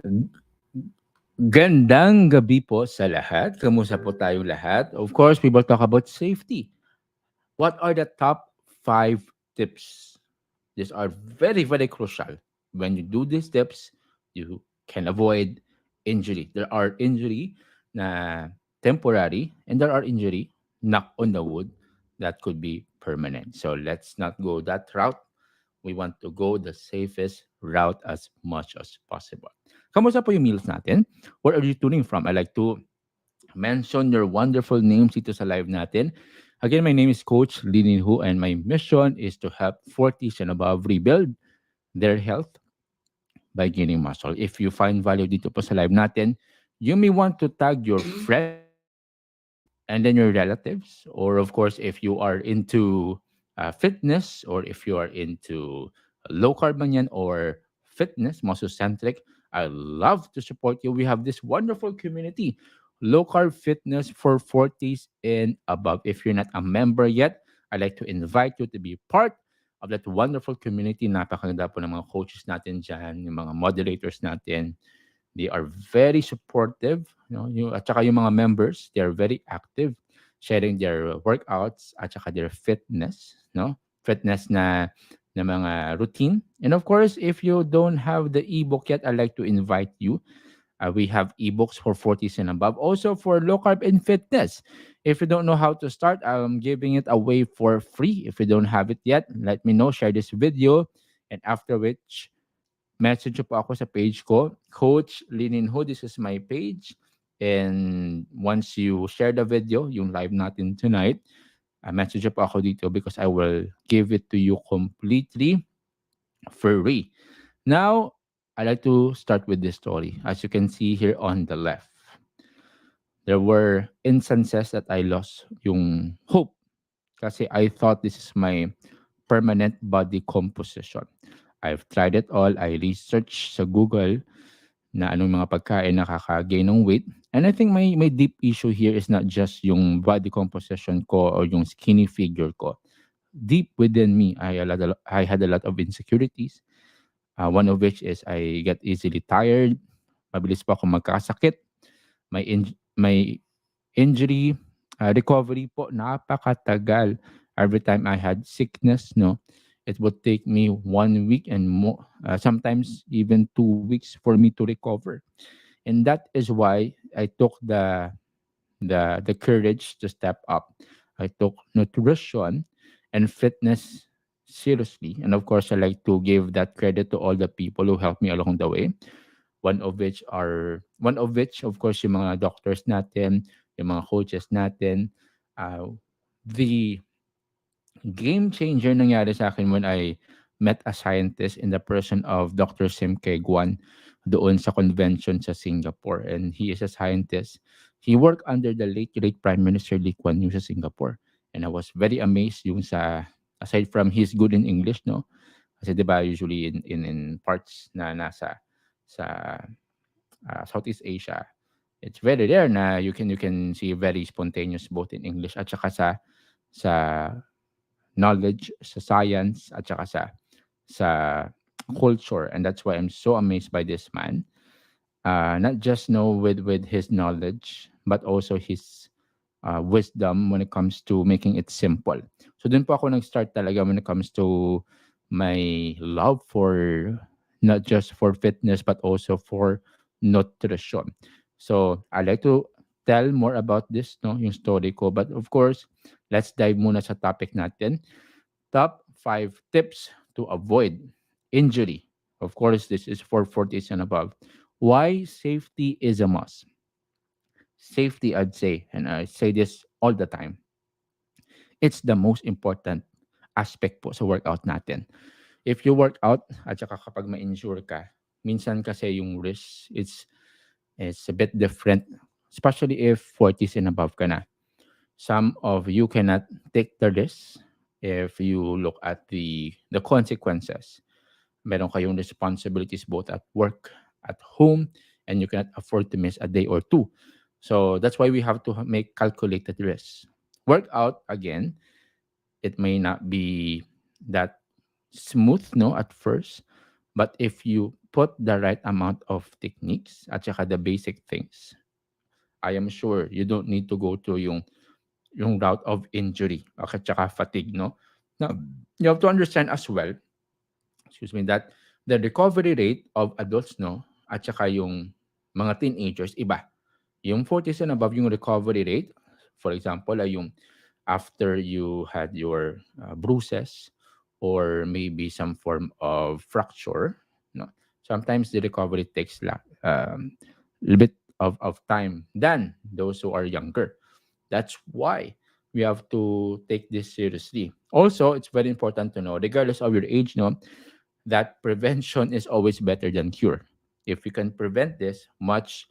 G- Gandang gabi po sa lahat. Kamusta po tayong lahat? Of course, we will talk about safety. What are the top 5 tips? These are very, very crucial. When you do these tips, you can avoid injury. There are injury na temporary and there are injury, knock on the wood, that could be permanent. So let's not go that route. We want to go the safest route as much as possible. Kamusta po yung meals natin? Where are you tuning from? I like to mention your wonderful names dito sa live natin. Again, my name is Coach Linin Hu and my mission is to help 40s and above rebuild their health by gaining muscle. If you find value dito po sa live natin, you may want to tag your friends and then your relatives, or of course, if you are into fitness, or if you are into low carb man yan, or fitness, muscle centric, I love to support you. We have this wonderful community, low carb fitness for 40s and above. If you're not a member yet, I'd like to invite you to be part of that wonderful community. Napakaganda po ng mga coaches natin dyan, yung mga moderators natin. They are very supportive, at saka yung mga members, they are very active, sharing their workouts at saka their fitness, no? Fitness na mga routine. And of course, if you don't have the ebook yet, I'd like to invite you. We have ebooks for 40s and above, also for low carb and fitness. If you don't know how to start, I'm giving it away for free. If you don't have it yet, let me know, share this video, and after which message nyo po ako sa page ko, Coach Lininho. This is my page. And once you share the video, yung live natin tonight, message nyo po ako dito because I will give it to you completely free. Now, I like to start with this story. As you can see here on the left, there were instances that I lost yung hope kasi I thought this is my permanent body composition. I've tried it all. I researched sa Google na anong mga pagkain nakaka-gain ng weight. And I think my deep issue here is not just yung body composition ko or yung skinny figure ko. Deep within me, I had a lot of insecurities. One of which is I get easily tired. Mabilis pa akong magkakasakit. My injury recovery po napakatagal. Every time I had sickness, no, it would take me 1 week and more, sometimes even 2 weeks for me to recover. And that is why I took the courage to step up. I took nutrition and fitness seriously. And of course, I like to give that credit to all the people who helped me along the way. One of which, of course, yung mga doctors natin, yung mga coaches natin. The game changer nangyari sa akin when I met a scientist in the person of Dr. Sim Kegwan doon sa convention sa Singapore. And he is a scientist. He worked under the late Prime Minister Lee Kuan Yew sa Singapore. And I was very amazed yung aside from he's good in English, no? Kasi 'di ba usually in parts na nasa sa Southeast Asia, it's very rare na you can see very spontaneous both in English at saka sa knowledge, sa science, at saka sa culture. And that's why I'm so amazed by this man. Not just know with his knowledge, but also his wisdom when it comes to making it simple. So dun po ako nag-start talaga when it comes to my love for not just for fitness but also for nutrition. So I like to tell more about this, no, yung story ko. But of course, let's dive muna sa topic natin. Top 5 tips to avoid injury. Of course, this is for 40s and above. Why safety is a must. Safety, I'd say, and I say this all the time, it's the most important aspect po sa workout natin. If you work out at saka kapag ma-injure ka, minsan kasi yung risk it's a bit different, especially if 40s and above ka na. Some of you cannot take the risk if you look at the consequences. Meron kayong responsibilities both at work, at home, and you cannot afford to miss a day or two. So that's why we have to make calculated risks. Workout, again, it may not be that smooth, no, at first, but if you put the right amount of techniques at saka the basic things, I am sure you don't need to go to yung route of injury at saka fatigue, no? Now, you have to understand as well, excuse me, that the recovery rate of adults, no, at saka yung mga teenagers, iba. Yung 40s and above, yung recovery rate, for example, ay yung after you had your bruises or maybe some form of fracture, no, sometimes the recovery takes little bit of time than those who are younger. That's why we have to take this seriously. Also, it's very important to know, regardless of your age, no, that prevention is always better than cure. If you can prevent this, much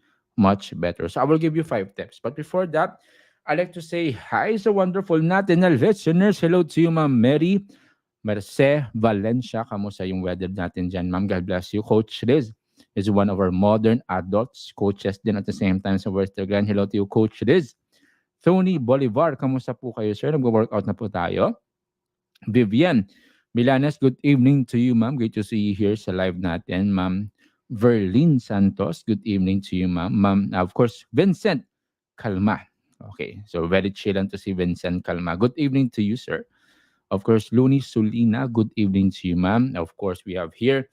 better. So I will give you 5 tips. But before that, I'd like to say hi sa wonderful natin na listeners. Hello to you, Ma'am Mary Merce Valencia. Kamusta yung weather natin dyan, Ma'am? God bless you. Coach Riz is one of our modern adults coaches din at the same time sa Westerglen. Hello to you, Coach Riz. Tony Bolivar, kamusta po kayo, sir? Nag-workout na po tayo. Vivian Milanes, good evening to you, ma'am. Great to see you here sa live natin. Ma'am Verlene Santos, good evening to you, ma'am. Ma'am, of course, Vincent Calma. Okay, so very chilling to see Vincent Calma. Good evening to you, sir. Of course, Luni Sulina, good evening to you, ma'am. Of course, we have here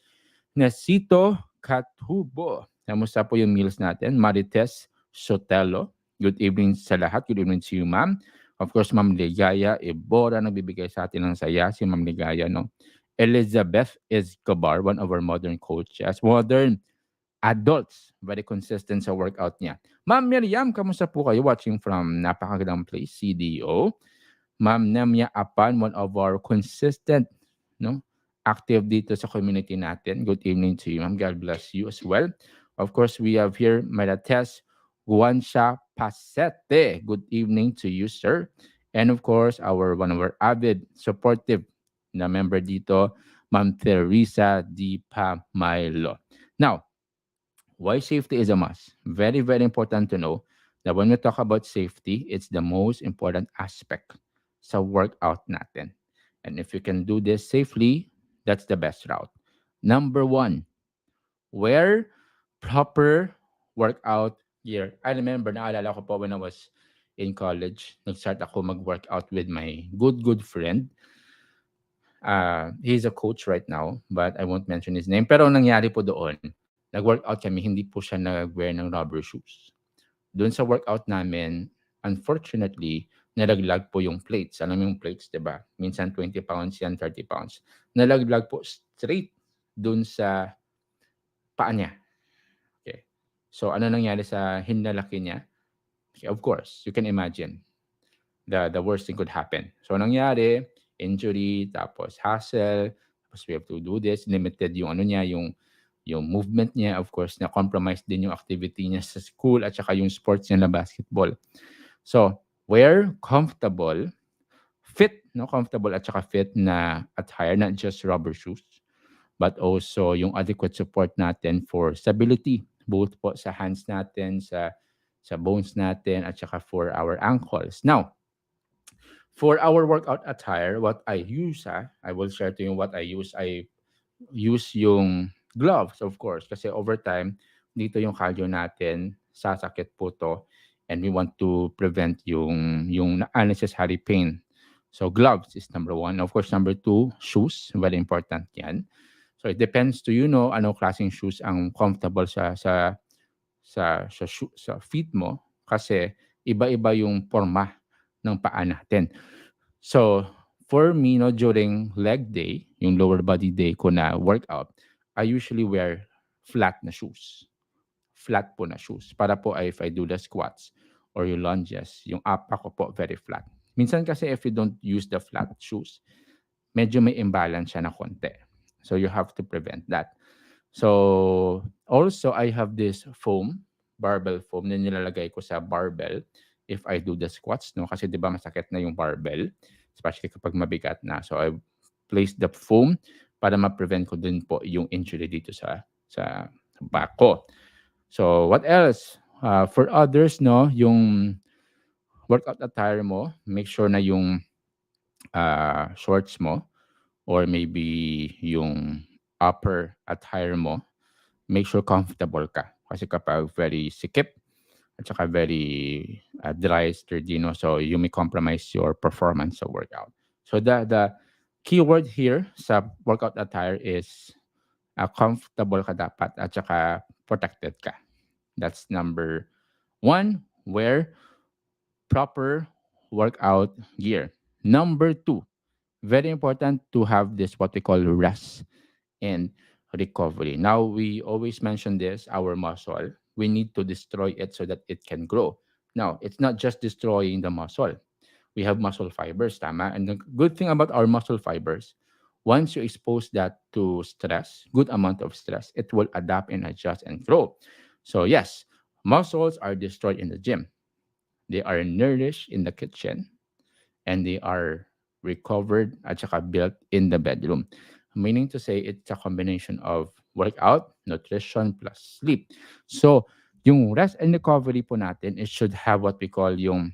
Nesito Katubo. Kamusta po yung meals natin? Marites Sotelo. Good evening sa lahat. Good evening to you, ma'am. Of course, Ma'am Ligaya Ebora, nagbibigay sa atin ng saya. Si Ma'am Ligaya, no? Elizabeth Escobar, one of our modern coaches. Modern adults. Very consistent sa workout niya. Ma'am Miriam, kamusta po kayo? Watching from napakagandang place, CDO. Ma'am Nemya Apan, one of our consistent, no, active dito sa community natin. Good evening to you, ma'am. God bless you as well. Of course, we have here Marites Juansha Pasete. Good evening to you, sir. And of course, one of our avid, supportive na member dito, Ma'am Teresa Di Pamilo. Now, why safety is a must? Very, very important to know that when we talk about safety, it's the most important aspect sa workout natin. And if you can do this safely, that's the best route. Number one, wear proper workout gear. I remember, naalala ko po when I was in college, nag-start ako mag-workout with my good friend. He's a coach right now, but I won't mention his name. Pero ang nangyari po doon, nag-workout kami, hindi po siya nag-wear ng rubber shoes. Doon sa workout namin, unfortunately, nalaglag po yung plates. Alam mo yung plates, di ba? Minsan 20 pounds yan, 30 pounds. Nalaglag po straight doon sa paa niya. Okay. So, ano nangyari sa hinlalaki niya? Okay, of course, you can imagine the worst thing could happen. So, nangyari, injury, tapos hassle, tapos we have to do this, limited yung ano niya, yung movement niya, of course, na compromise din yung activity niya sa school at saka yung sports niya na basketball. So, wear comfortable, fit, no, comfortable at saka fit na attire, not just rubber shoes, but also yung adequate support natin for stability, both po sa hands natin, sa bones natin, at saka for our ankles. Now, for our workout attire, what I use, I will share to you what I use. I use yung gloves, of course, kasi over time, dito yung cardio natin, sasakit po to, and we want to prevent yung unnecessary pain. So gloves is number one. Of course, number two, shoes. Very important yan. So it depends to you know ano klaseng shoes ang comfortable sa feet mo kasi iba-iba yung forma ng paa natin. So, for me, no, during leg day, yung lower body day ko na workout, I usually wear flat na shoes. Flat po na shoes. Para po if I do the squats or yung lunges, yung upper ko po very flat. Minsan kasi if you don't use the flat shoes, medyo may imbalance siya na konti. So, you have to prevent that. So, also, I have this foam, barbell foam, na nilalagay ko sa barbell if I do the squats, no? Kasi di ba masakit na yung barbell, especially kapag mabigat na. So, I place the foam para ma-prevent ko din po yung injury dito sa back ko. So, what else? For others, no, yung workout attire mo, make sure na yung shorts mo or maybe yung upper attire mo make sure comfortable ka. Kasi kapag very sikip at saka very dry, sturdy, no, so you may compromise your performance sa workout. So the keyword here sa workout attire is comfortable ka dapat at saka protected ka. That's number one, wear proper workout gear. Number two, very important to have this what we call rest and recovery. Now, we always mention this our muscle, we need to destroy it so that it can grow. Now, it's not just destroying the muscle. We have muscle fibers, tama? And the good thing about our muscle fibers, once you expose that to stress, good amount of stress, it will adapt and adjust and grow. So, yes, muscles are destroyed in the gym. They are nourished in the kitchen and they are recovered at saka built in the bedroom. Meaning to say, it's a combination of workout, nutrition, plus sleep. So, yung rest and recovery po natin, it should have what we call yung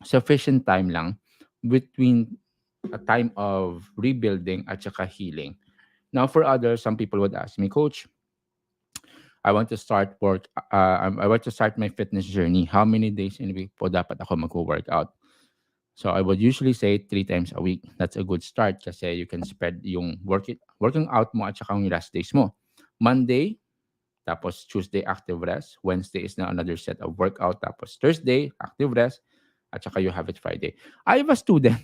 sufficient time lang between a time of rebuilding at saka healing. Now, for others, some people would ask me, Coach, I want to start my fitness journey. How many days in a week po dapat ako mag-workout? So I would usually say 3 times a week. That's a good start kasi you can spread yung working out mo at saka yung rest days mo. Monday, tapos Tuesday active rest. Wednesday is na another set of workout. Tapos Thursday, active rest. At saka you have it Friday. I have a student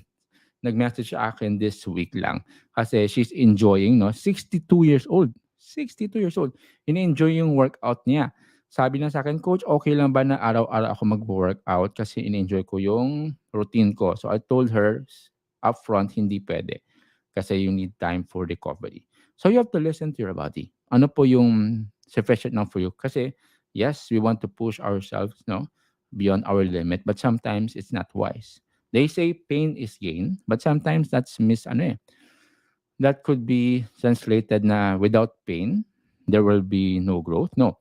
nag-message sa akin this week lang kasi she's enjoying, no? 62 years old. 62 years old. Ini-enjoy yung workout niya. Sabi na sa akin, Coach, okay lang ba na araw-araw ako mag-workout kasi ini-enjoy ko yung routine ko. So I told her upfront, hindi pwede kasi you need time for recovery. So you have to listen to your body. Ano po yung sufficient na for you? Kasi yes, we want to push ourselves, no, beyond our limit, but sometimes it's not wise. They say pain is gain, but sometimes that's ano eh. That could be translated na without pain, there will be no growth. No,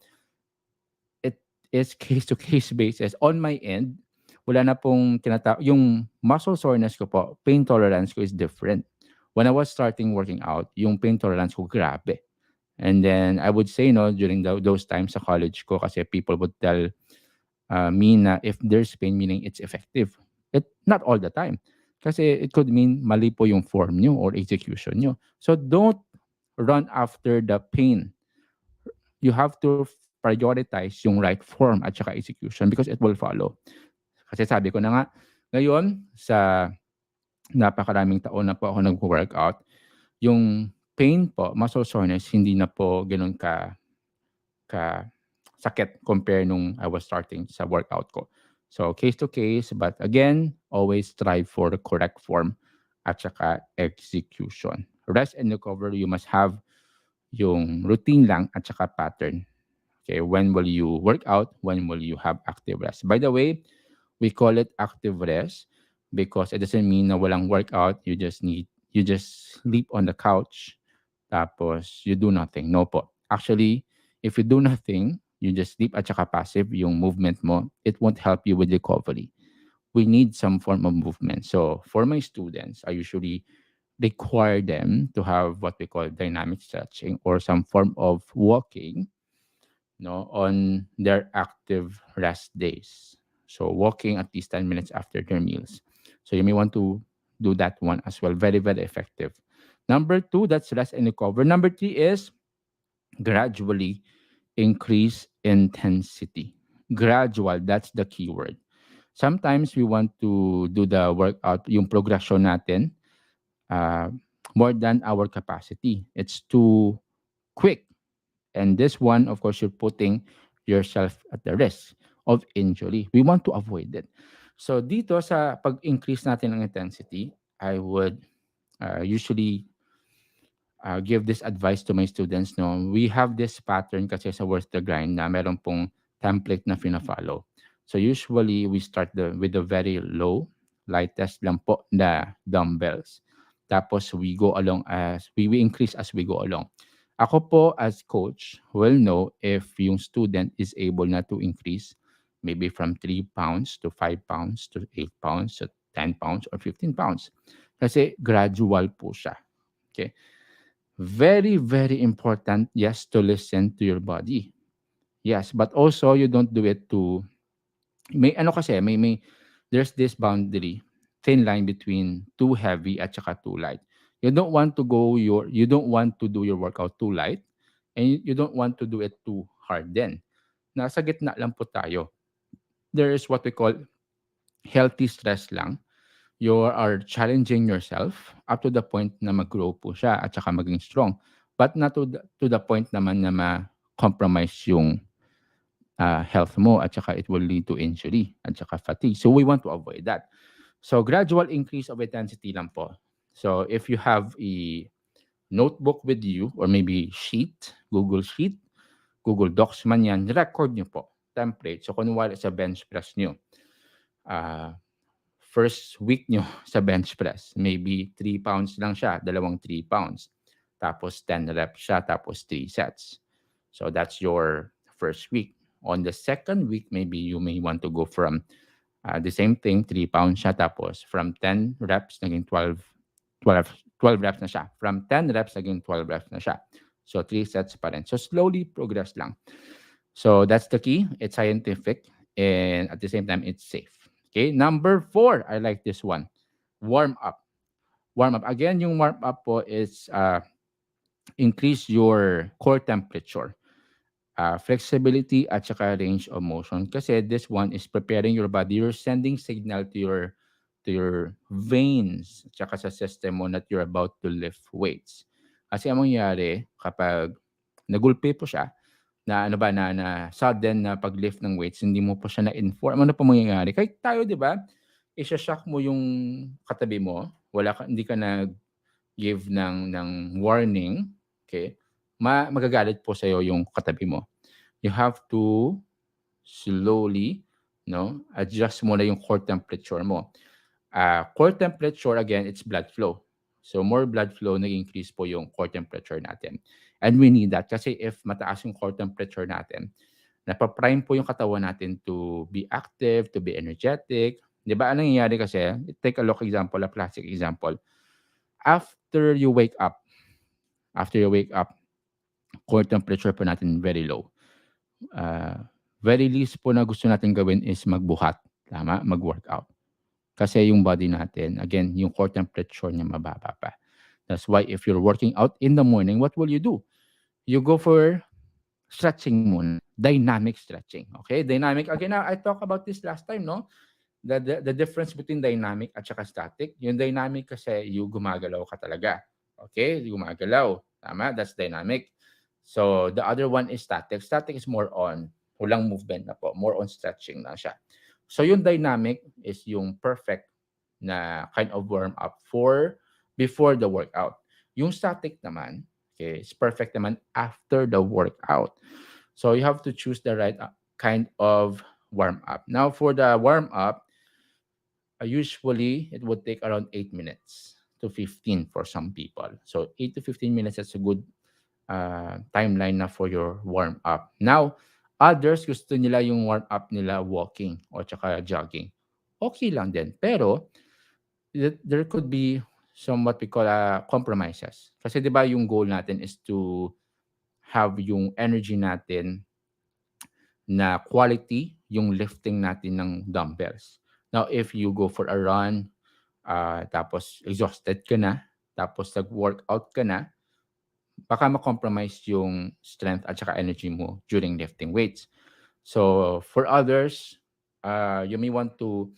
it is case to case basis. On my end, wala na pong yung muscle soreness ko po, pain tolerance ko is different. When I was starting working out, yung pain tolerance ko grabe. And then I would say, no, during those times sa college ko, kasi people would tell me na if there's pain, meaning it's effective. Not all the time. Kasi it could mean mali po yung form nyo or execution nyo. So don't run after the pain. You have to prioritize yung right form at saka execution because it will follow. Kasi sabi ko na nga, ngayon, sa napakaraming taon na po ako nag-workout, yung pain po, muscle soreness, hindi na po ganun ka sakit compare nung I was starting sa workout ko. So, case to case, but again, always strive for the correct form at saka execution. Rest and recovery, you must have yung routine lang at saka pattern. Okay, when will you work out? When will you have active rest? By the way, we call it active rest because it doesn't mean na walang workout. You just sleep on the couch tapos you do nothing. No po. Actually, if you do nothing, you just sleep at saka passive yung movement mo, it won't help you with recovery. We need some form of movement. So for my students, I usually require them to have what we call dynamic stretching or some form of walking, no, on their active rest days. So walking at least 10 minutes after their meals. So you may want to do that one as well. Very, very effective. Number two, that's rest and recover. Number three is gradually increase intensity. Gradual, that's the keyword. Sometimes we want to do the workout, yung progression natin, uh, more than our capacity. It's too quick. And this one, of course, you're putting yourself at the risk of injury. We want to avoid it. So dito sa pag-increase natin ng intensity, I would usually give this advice to my students. No, we have this pattern kasi sa Worth the Grind na meron pong template na fina-follow. So usually we start with the very low, lightest lang po na dumbbells. Tapos we go along as we increase as we go along. Ako po as coach will know if yung student is able na to increase maybe from 3 pounds to 5 pounds to 8 pounds to 10 pounds or 15 pounds. Kasi gradual po siya. Okay? Very, very important, yes, to listen to your body. Yes, but also you don't do it to may ano kasi, may there's this boundary, thin line between too heavy at saka too light. You don't want to do your workout too light and you don't want to do it too hard then. Nasa gitna lang po tayo. There is what we call healthy stress lang. You are challenging yourself up to the point na mag-grow po siya at saka maging strong. But not to the point naman na ma-compromise yung health mo at saka it will lead to injury at saka fatigue. So we want to avoid that. So gradual increase of intensity lang po. So if you have a notebook with you or maybe Sheet, Google Docs man yan, record nyo po, template. So kunwari sa bench press nyo, ah, first week nyo sa bench press, maybe 3 pounds lang siya, dalawang 3 pounds. Tapos 10 reps siya, tapos 3 sets. So that's your first week. On the second week, maybe you may want to go from the same thing, 3 pounds siya, tapos from 10 reps, naging 12 reps na siya. From 10 reps, naging 12 reps na siya. So 3 sets pa rin. So slowly progress lang. So that's the key. It's scientific and at the same time, it's safe. Okay, number 4, I like this one. Warm up. Warm up. Again, yung warm up po is increase your core temperature, flexibility at saka range of motion. Kasi this one is preparing your body. You're sending signal to your veins at saka sa system mo that you're about to lift weights. Kasi ang mangyayari kapag nagulpi po siya, na ano ba na sudden na pag-lift ng weights, hindi mo pa siya na-inform. Ano pa mangyayari? Kahit tayo, 'di ba? Isha-shock mo yung katabi mo, hindi ka nag-give ng warning, okay? Magagalit po sa yung katabi mo. You have to slowly, no, adjust mo na yung core temperature mo. Core temperature, again, it's blood flow. So more blood flow, nag-increase po yung core temperature natin. And we need that kasi if mataas yung core temperature natin, napaprime po yung katawan natin to be active, to be energetic. Di ba? Anong nangyayari kasi? Take a look example, a classic example. After you wake up, after you wake up, core temperature po natin very low. Very least po na gusto natin gawin is magbuhat. Tama? Mag-workout. Kasi yung body natin, again, yung core temperature niya mababa pa. That's why if you're working out in the morning, what will you do? You go for stretching muna. Dynamic stretching. Okay? Dynamic. Again, I talked about this last time, no? The difference between dynamic at saka static. Yung dynamic kasi yung gumagalaw ka talaga. Okay? Gumagalaw. Tama? That's dynamic. So, the other one is static. Static is more on walang movement na po. More on stretching na siya. So, yung dynamic is yung perfect na kind of warm up for before the workout. Yung static naman, okay, is perfect naman after the workout. So, you have to choose the right kind of warm up. Now, for the warm up, usually it would take around 8 minutes to 15 for some people. So 8 to 15 minutes, that's a good timeline na for your warm up. Now, others gusto nila yung warm up nila walking o tsaka jogging. Okay lang din. Pero there could be some what we call compromises. Kasi 'di ba yung goal natin is to have yung energy natin na quality yung lifting natin ng dumbbells. Now, if you go for a run, tapos exhausted ka na, tapos nag-workout ka na, baka ma-compromise yung strength at saka energy mo during lifting weights. So, for others, you may want to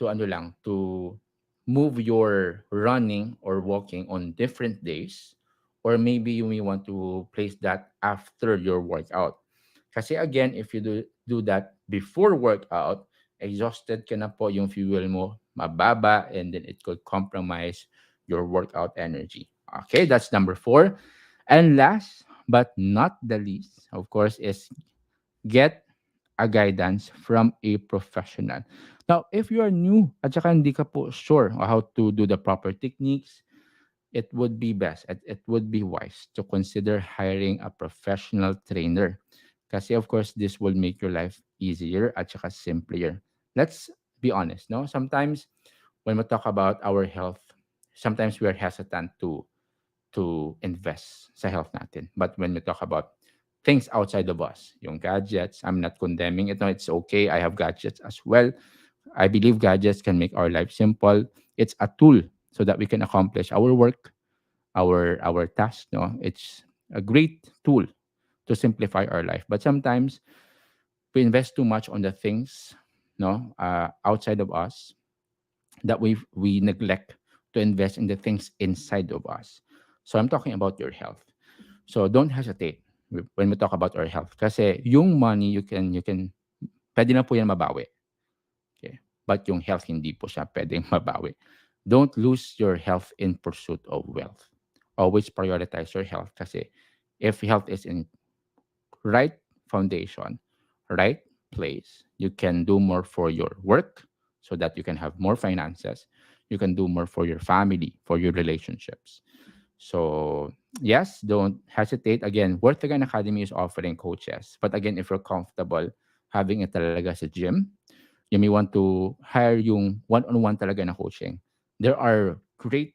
ano lang, to move your running or walking on different days, or maybe you may want to place that after your workout. Kasi again, if you do that before workout, exhausted ka na po, yung fuel mo mababa, and then it could compromise your workout energy. Okay, that's number 4. And last but not the least, of course, is get a guidance from a professional. Now, if you are new at saka hindi ka po sure on how to do the proper techniques, it would be best, it would be wise to consider hiring a professional trainer. Kasi of course, this will make your life easier at saka simpler. Let's be honest, no? Sometimes when we talk about our health, sometimes we are hesitant to to invest sa health natin. But when we talk about things outside of us, yung gadgets, I'm not condemning it. No, it's okay. I have gadgets as well. I believe gadgets can make our life simple. It's a tool so that we can accomplish our work, our task. No, it's a great tool to simplify our life. But sometimes we invest too much on the things, no, outside of us, that we neglect to invest in the things inside of us. So I'm talking about your health. So don't hesitate when we talk about our health. Kasi yung money you can pwede na po yan mabawi. Okay? But yung health hindi po siya pwedeng mabawi. Don't lose your health in pursuit of wealth. Always prioritize your health kasi if health is in right foundation, right place, you can do more for your work so that you can have more finances. You can do more for your family, for your relationships. So, yes, don't hesitate. Again, Worth Again Academy is offering coaches. But again, if you're comfortable having it talaga sa gym, you may want to hire yung one-on-one talaga na coaching. There are great,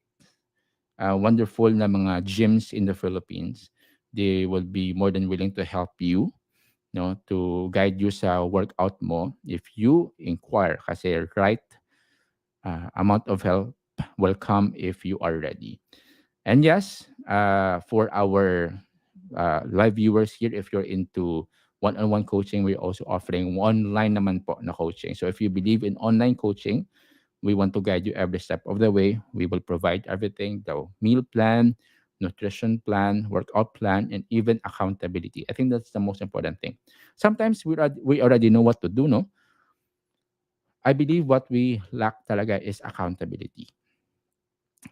wonderful na mga gyms in the Philippines. They will be more than willing to help you, no, to guide you sa workout mo if you inquire kasi right amount of help will come if you are ready. And yes, for our live viewers here, if you're into one-on-one coaching, we're also offering online naman po na coaching. So if you believe in online coaching, we want to guide you every step of the way. We will provide everything, the meal plan, nutrition plan, workout plan, and even accountability. I think that's the most important thing. Sometimes we already know what to do, no? I believe what we lack talaga is accountability.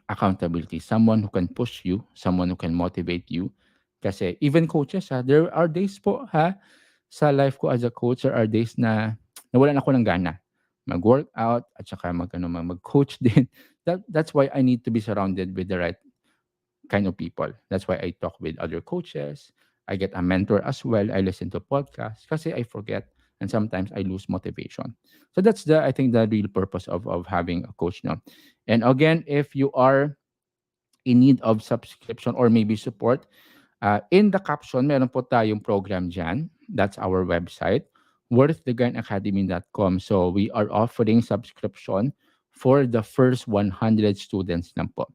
Accountability. Someone who can push you, someone who can motivate you. Kasi even coaches, ha, there are days po, ha, sa life ko as a coach, there are days na nawalan ako ng gana mag-workout at saka mag-coach din. That's why I need to be surrounded with the right kind of people. That's why I talk with other coaches. I get a mentor as well. I listen to podcasts kasi I forget and sometimes I lose motivation. So that's I think the real purpose of having a coach now. And again, if you are in need of subscription or maybe support, in the caption, meron po tayong program dyan. That's our website, worththegainacademy.com. So we are offering subscription for the first 100 students lang po.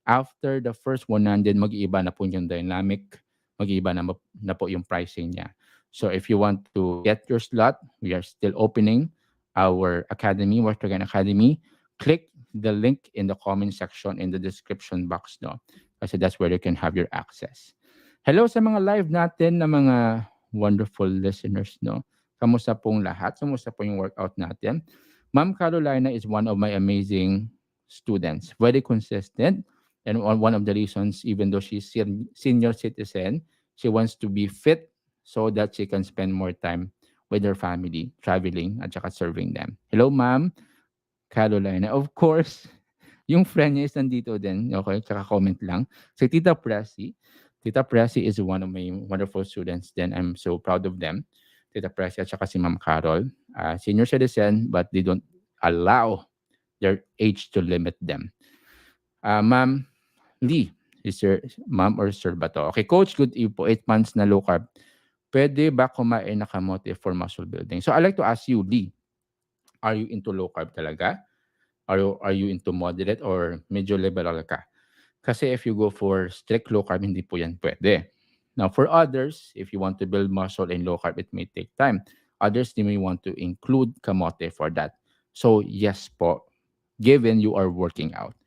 After the first 100, mag-iiba na po yung dynamic, mag-iiba na po yung pricing niya. So if you want to get your slot, we are still opening our academy, Worth Again Academy. Click the link in the comment section in the description box, no? Kasi that's where you can have your access. Hello sa mga live natin na mga wonderful listeners, no? Kamusta pong lahat? Kamusta po yung workout natin? Ma'am Carolina is one of my amazing students. Very consistent. And one of the reasons, even though she's senior citizen, she wants to be fit so that she can spend more time with her family, traveling, at saka serving them. Hello, Ma'am Carolina. Of course, yung friend niya is nandito din. Okay, tsaka comment lang. Si Tita Pressy. Tita Pressy is one of my wonderful students. Then I'm so proud of them. Tita Pressy at saka si Ma'am Carol. Senior citizen, but they don't allow their age to limit them. Ma'am Lee, is your ma'am or sir ba to? Okay, Coach, good eve po. 8 months na low carb. Pwede ba kumain na kamote for muscle building? So I like to ask you, Lee, are you into low carb talaga? Are you into moderate or medyo liberal ka? Kasi if you go for strict low carb, hindi po yan pwede. Now, for others, if you want to build muscle in low carb, it may take time. Others, they may want to include kamote for that. So, yes po, given you are working out.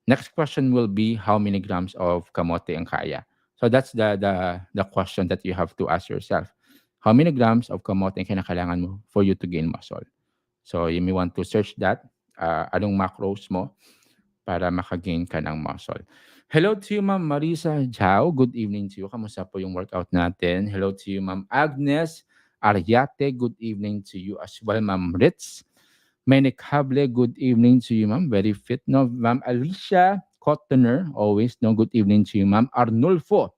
Next question will be how many grams of kamote ang kaya? So that's the question that you have to ask yourself. How many grams of kamote ang kinakailangan mo for you to gain muscle? So you may want to search that. Anong macros mo para makagain ka ng muscle. Hello to you, Ma'am Marisa Jao. Good evening to you. Kamusta po yung workout natin? Hello to you, Ma'am Agnes Ariate. Good evening to you as well, Ma'am Ritz. Menik Hable, good evening to you, ma'am. Very fit, no? Ma'am Alicia Cottoner, always, no? Good evening to you, ma'am. Arnulfo,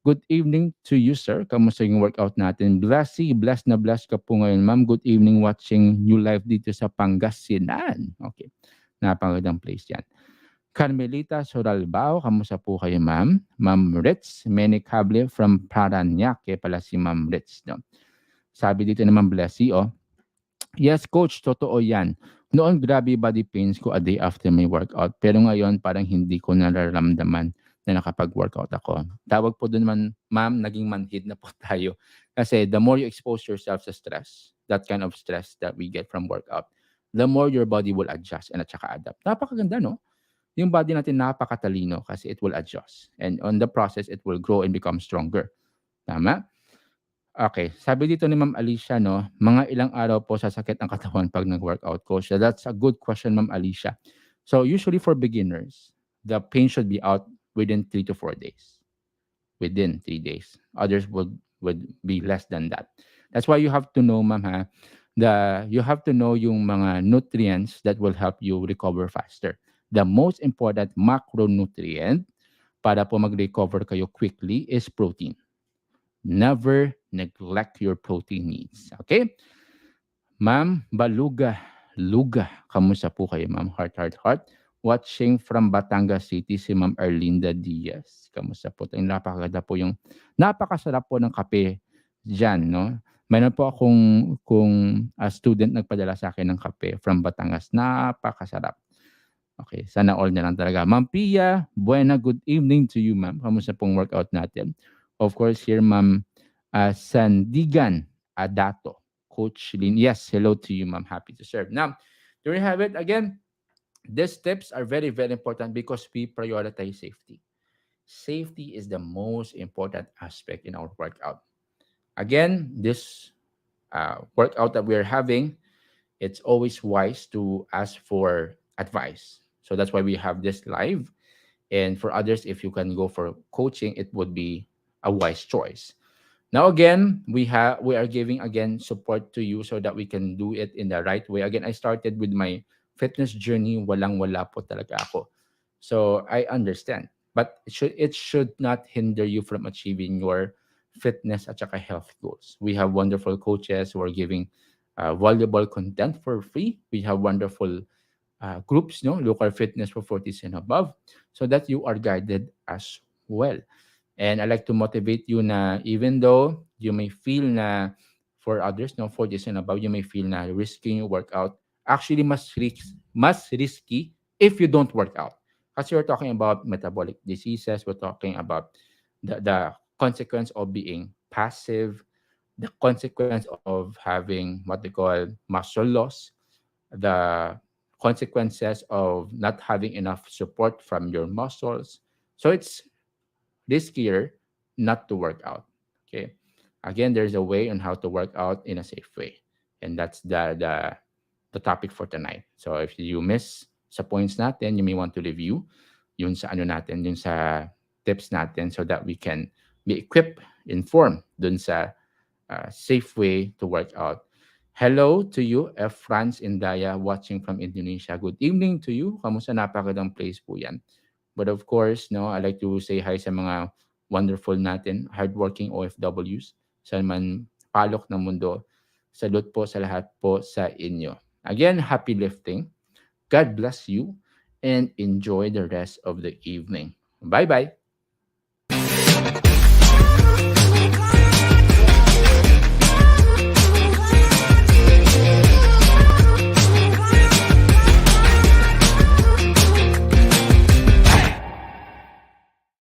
good evening to you, sir. Kamusta yung workout natin? Bless na bless ka po ngayon, ma'am. Good evening watching new live dito sa Pangasinan. Okay. Napangagandang place yan. Carmelita Soralbao, kamusta po kayo, ma'am? Ma'am Ritz Menicable from Paranaque pala si Ma'am Ritz. No? Sabi dito naman, Blessy, oh, yes, coach, totoo yan. Noon, grabe body pains ko a day after my workout. Pero ngayon, parang hindi ko nararamdaman na nakapag-workout ako. Tawag po doon man, ma'am, naging manhid na po tayo. Kasi the more you expose yourself sa stress, that kind of stress that we get from workout, the more your body will adjust and at saka adapt. Napakaganda, no? Yung body natin napakatalino kasi it will adjust. And on the process, it will grow and become stronger. Tama? Okay, sabi dito ni Ma'am Alicia 'no, mga ilang araw po sasakit ang katawan 'pag nag-workout, coach? So that's a good question, Ma'am Alicia. So usually for beginners, the pain should be out within 3 to 4 days. Within 3 days. Others would be less than that. That's why you have to know, ma'am, ha, you have to know yung mga nutrients that will help you recover faster. The most important macronutrient para po mag-recover kayo quickly is protein. Never neglect your protein needs. Okay? Ma'am Baluga, Luga, kamusta po kayo, ma'am? Heart, heart, heart. Watching from Batangas City, si Ma'am Erlinda Diaz. Kamusta po? Tayo, napakaganda po yung, napakasarap po ng kape dyan, no? Mayroon po akong, kung student nagpadala sa akin ng kape from Batangas. Napakasarap. Okay, sana all na lang talaga. Ma'am Pia, buena, good evening to you, ma'am. Kamusta pong workout natin? Of course, here, ma'am, Sandigan Adato. Coach Lynn. Yes, hello to you, ma'am. Happy to serve. Now, there you have it. Again, these tips are very, very important because we prioritize safety. Safety is the most important aspect in our workout. Again, this workout that we're having, it's always wise to ask for advice. So that's why we have this live. And for others, if you can go for coaching, it would be a wise choice. Now again, we are giving again support to you so that we can do it in the right way. Again, I started with my fitness journey, walang wala po talaga ako. So I understand, but it should not hinder you from achieving your fitness at saka health goals. We have wonderful coaches who are giving valuable content for free. We have wonderful groups, no, local fitness for 40s and above, so that you are guided as well. And I like to motivate you na even though you may feel na for others, no, 40s and above, you may feel na risking your workout. Actually, mas risky if you don't work out. Kasi we're talking about metabolic diseases, we're talking about the consequence of being passive, the consequence of having what they call muscle loss, the consequences of not having enough support from your muscles. So it's riskier not to work out. Okay. Again, there's a way on how to work out in a safe way. And that's the topic for tonight. So if you miss sa points natin, you may want to review yun sa ano natin, yun sa tips natin so that we can be equipped, informed dun sa safe way to work out. Hello to you, F. France Indaya, watching from Indonesia. Good evening to you. Kamusta? Napakagandang place po yan. But of course, no, I like to say hi sa mga wonderful natin, hardworking OFWs sa man palok ng mundo. Salute po sa lahat po sa inyo. Again, happy lifting. God bless you and enjoy the rest of the evening. Bye-bye.